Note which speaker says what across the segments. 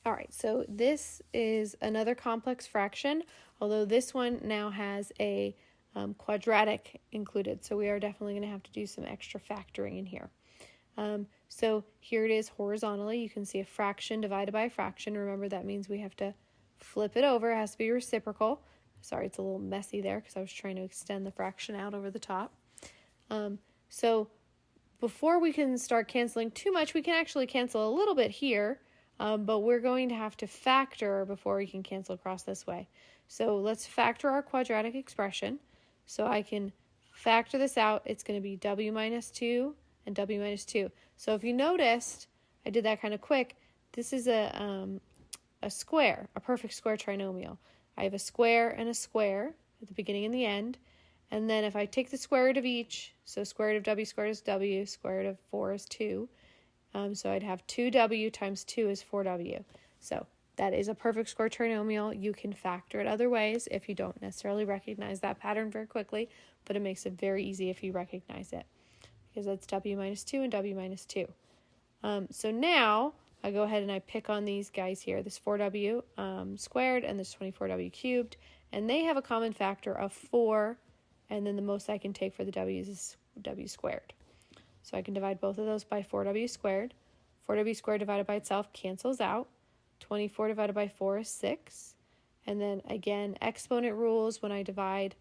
Speaker 1: All right, so this is another complex fraction, although this one now has a quadratic included, so we are definitely going to have to do some extra factoring in here. So here it is horizontally. You can see a fraction divided by a fraction. Remember, that means we have to flip it over. It has to be reciprocal. Sorry, it's a little messy there because I was trying to extend the fraction out over the top. So before we can start canceling too much, we can actually cancel a little bit here. But we're going to have to factor before we can cancel across this way. So let's factor our quadratic expression. So I can factor this out. It's going to be w minus 2 and w minus 2. So if you noticed, I did that kind of quick. This is a square, a perfect square trinomial. I have a square and a square at the beginning and the end. And then if I take the square root of each, so square root of w squared is w, square root of 4 is 2. So I'd have 2w times 2 is 4w. So that is a perfect square trinomial. You can factor it other ways if you don't necessarily recognize that pattern very quickly, but it makes it very easy if you recognize it, because that's w minus 2 and w minus 2. So now I go ahead and I pick on these guys here, this 4w squared and this 24w cubed, and they have a common factor of 4, and then the most I can take for the w's is w squared. So I can divide both of those by 4w squared. 4w squared divided by itself cancels out. 24 divided by 4 is 6. And then again, exponent rules. When I divide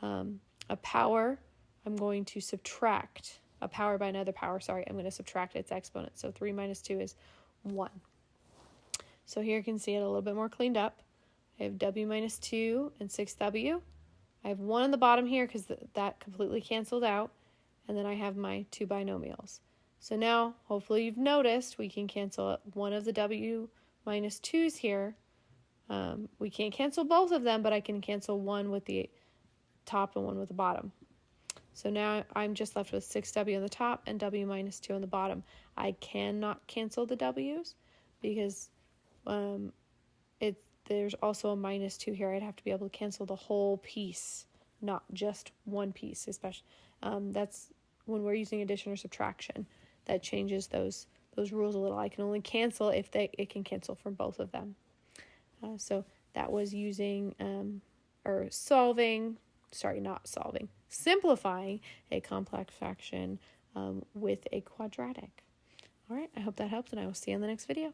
Speaker 1: a power, I'm going to subtract a power by another power. Sorry, I'm going to subtract its exponent. So 3 minus 2 is 1. So here you can see it a little bit more cleaned up. I have w minus 2 and 6w. I have 1 on the bottom here because that completely canceled out. And then I have my two binomials. So now, hopefully you've noticed, we can cancel one of the w minus 2's here. We can't cancel both of them, but I can cancel one with the top and one with the bottom. So now I'm just left with 6w on the top and w minus 2 on the bottom. I cannot cancel the w's because there's also a minus 2 here. I'd have to be able to cancel the whole piece, not just one piece, especially. That's when we're using addition or subtraction. That changes those rules a little. I can only cancel if it can cancel from both of them. So that was using simplifying a complex fraction with a quadratic. All right, I hope that helped, and I will see you in the next video.